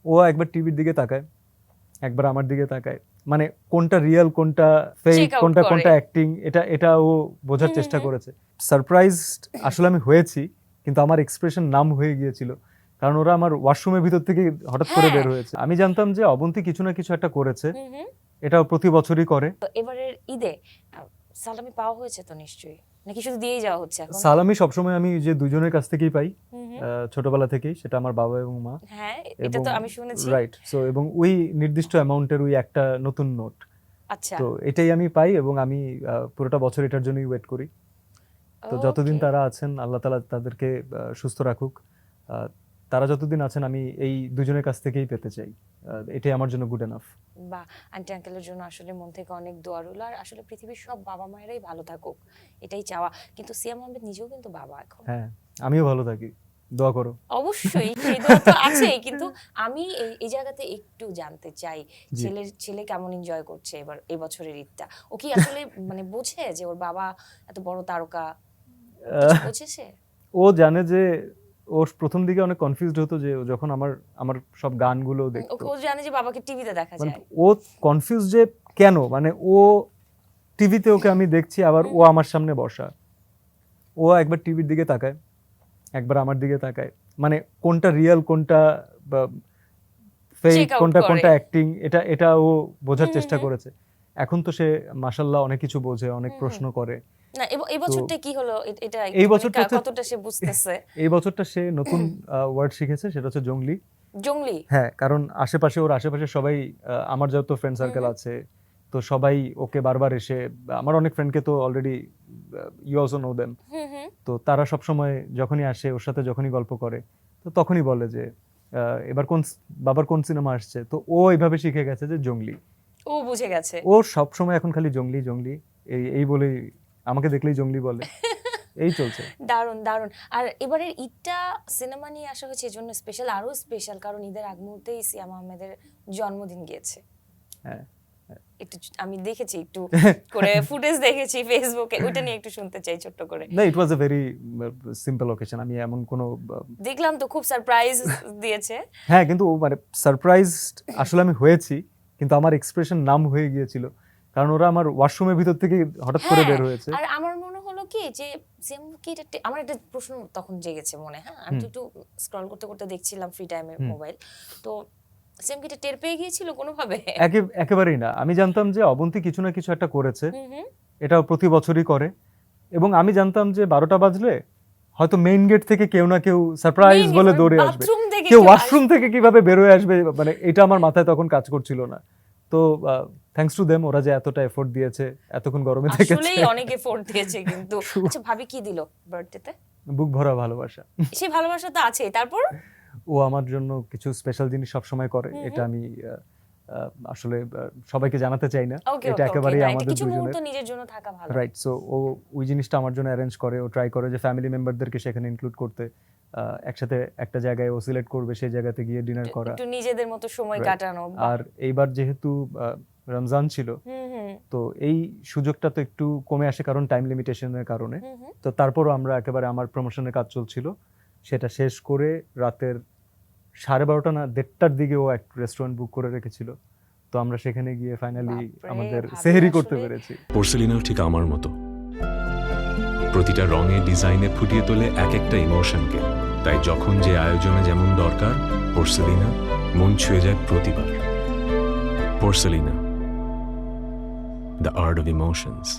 ও একবার টিভির দিকে তাকায়, একবার আমার দিকে তাকায়, মানে কোনটা রিয়েল কোনটা ফেক Check out কোনটা করে। কোনটা অ্যাক্টিং এটা ও বোঝার চেষ্টা করেছে। সারপ্রাইজড আসলে আমি হয়েছি, কিন্তু আমার এক্সপ্রেশন নাম হয়ে গিয়েছিল, কারণ ওরা আমার ওয়াশরুমের ভিতর থেকে হঠাৎ করে হ্যাঁ। বের হয়েছে। আমি জানতাম যে অবন্তী কিছু না কিছু একটা করেছে, হুম হুম। এটা ও প্রতি বছরই করে। তো এবারের ঈদে সালামি পাওয়া হয়েছে তো নিশ্চয়ই, নাকি শুধু দিয়েই যাওয়া হচ্ছে এখন? সালামি সবসময় আমি যে দুজনের কাছ থেকেই পাই, হুম হুম। ছোটবেলা থেকেই, সেটা আমার বাবা এবং মা। হ্যাঁ, এটা তো আমি শুনেছি। রাইট, সো এবং ওই নির্দিষ্ট অ্যামাউন্টের ওই একটা নতুন নোট, আচ্ছা, তো এটাই আমি পাই এবং আমি পুরোটা বছর এটার জন্যই ওয়েট করি। তো যতদিন Okay. তারা আছেন আল্লাহ তাআলা তাদেরকে সুস্থ রাখুক, আহ, তারা যতদিন আছেন আমি এই দুজনের কাছ থেকেই পেতে চাই, এটাই আমার জন্য গুড এনাফ। বা আন্টি আঙ্কেলের জন্য আসলে মন থেকে অনেক দোয়া রইল। আর আসলে পৃথিবীর সব বাবা মায়েরাই ভালো থাকুক, এটাই চাওয়া। কিন্তু সিয়াম আহমেদ নিজেও কিন্তু বাবা এখন। হ্যাঁ, আমিও ভালো থাকি, দোয়া করো। অবশ্যই সেই দোয়া তো আছেই, কিন্তু আমি এই জায়গাতে একটু জানতে চাই, জি। ছেলে কেমন এনজয় করছে এবার এই বছরের ঈদটা? ও কি আসলে মানে বোঝে যে ওর বাবা এত বড় তারকা? কিছু বুঝেছে? ও জানে যে, ও প্রথম দিকে অনেক কনফিউজড হতো যে ও যখন আমার সব গানগুলো দেখতো, ও জানে যে বাবাকে টিভিতে দেখা মানে যায়। ও কনফিউজ যে কেন, মানে ও টিভিতে ওকে আমি দেখছি, আবার ও আমার সামনে বসা, ও একবার টিভির দিকে তাকায়, একবার আমার দিকে তাকায়, মানে কোনটা রিয়েল কোনটা ফেক Check out কোনটা করে। কোনটা অ্যাক্টিং, এটা ও বোঝার হুম, চেষ্টা হুম, করেছে। এখন তো সে মাশাআল্লাহ অনেক কিছু বোঝে, অনেক হুম, প্রশ্ন করে। না এই বছরটা কি হলো এটা এই একটু মানে বছরটা কতটা সে বুঝতেছে? এই বছরটা সে নতুন ওয়ার্ড শিখেছে, সেটা হচ্ছে জংলি। জংলি? হ্যাঁ, কারণ ওর আশেপাশে সবাই, আমার যত ফ্রেন্ড সার্কেল আছে, তো সবাই ওকে বারবার এসে, আমার অনেক ফ্রেন্ডকে তো already you also know them, hmm hmm. তো তারা সব সময় যখনই আসে ওর সাথে যখনই গল্প করে, তো তখনই বলে যে এবার বাবার কোন সিনেমা আসছে, তো ও এইভাবে শিখে গেছে যে জংলি। ও বুঝে গেছে। ও সব সময় এখন খালি জংলি জংলি, এই বলেই আমাকে দেখলেই জংলি বলে, এই চলছে। দারুণ দারুণ। আর এবারের ঈদটা সিনেমা নিয়ে আসা হয়েছে এজন্য স্পেশাল, আরো স্পেশাল কারণ ঈদের আগ মুহূর্তেই সিয়াম আহমেদের জন্মদিন গিয়েছে। হ্যাঁ, একটু আমি দেখেছি একটু করে ফুটেজ দেখেছি ফেসবুকে, ওইটা নিয়ে একটু শুনতে চাই ছোট্ট করে। না, ইট ওয়াজ এ ভেরি সিম্পল অকেশন, আমি এমন কোনো দেখলাম তো খুব সারপ্রাইজ দিয়েছে। হ্যাঁ, কিন্তু মানে সারপ্রাইজড আসলে আমি হয়েছি, কিন্তু আমার এক্সপ্রেশন নাম হয়ে গিয়েছিল, কারণ ওরা আমার ওয়াশরুমের ভিতর থেকে হঠাৎ করে বের হয়েছে। আর আমার মনে হলো কি যে সিয়াম কি এটা আমার একটা প্রশ্ন তখন জেগেছে মনে, হ্যাঁ আমি তো একটু স্ক্রল করতে করতে দেখছিলাম ফ্রি টাইমে মোবাইল, তো সিয়াম কি এটা টের পেয়ে গিয়েছিল কোনোভাবে? একেবারেই না, আমি জানতাম যে অবন্তী কিছু না কিছু একটা করেছে, হুম হুম। এটা ও প্রতি বছরই করে, এবং আমি জানতাম যে 12টা বাজলে হয়তো মেইন গেট থেকে কেউ না কেউ সারপ্রাইজ Main বলে gate, দৌড়ে আসবে, বাথরুম থেকে কেউ কেউ ওয়াশরুম থেকে কিভাবে বের হয়ে আসবে, মানে এটা আমার মাথায় তখন কাজ করছিল না। তো থ্যাঙ্কস টু দেম, ওরা যে এতটা এফোর্ট দিয়েছে, এতক্ষণ গরমে থেকেছে, আসলেই অনেক এফোর্ট দিয়েছে কিন্তু। আচ্ছা ভাবি কি দিল বার্থডেতে? বুক ভরা ভালোবাসা। সেই ভালোবাসা তো আছেই, তারপর? ও আমার জন্য কিছু স্পেশাল জিনিস সবসময় করে, এটা আমি আসলে সবাইকে জানাতে চাই না, ওকে এটা ওকে ওকে, একেবারেই না এটা আমাদের কিছু মুহূর্ত দুজনের। নিজের জন্য থাকা ভালো। রাইট, সো ও ওই জিনিসটা আমার জন্য অ্যারেঞ্জ করে, ও ট্রাই করে যে ফ্যামিলি মেম্বারদেরকে সেখানে ইনক্লুড করতে, একসাথে একটা জায়গায় ও সিলেক্ট করবে, সেই জায়গাতে গিয়ে ডিনার করা। একটু নিজেদের মতো সময় Right. কাটানো। আর এইবার যেহেতু রমজান ছিল, হুম হুম তো এই সুযোগটা তো একটু কমে আসে কারণ টাইম লিমিটেশনের কারণে। হুম হুম। তো তারপরও আমরা একেবারে, আমার প্রমোশনের কাজ চলছিল, সেটা শেষ করে রাতের 12:30 না 1:30টার দিকে ও এক রেস্টুরেন্ট বুক করে রেখেছিল, তো আমরা সেখানে গিয়ে ফাইনালি বাপরে, আমাদের ভাবি সেহরি করতে আসলে- পেরেছি। পোর্সেলিনাও ঠিক আমার মতো, প্রতিটা রঙে ডিজাইনে ফুটিয়ে তোলে এক একটা ইমোশনকে। তাই যখন যে আয়োজনে যেমন দরকার, পোর্সেলিনা মন ছুঁয়ে যায় প্রতিবার। পোর্সেলিনা, দ্য আর্ট অফ ইমোশনস।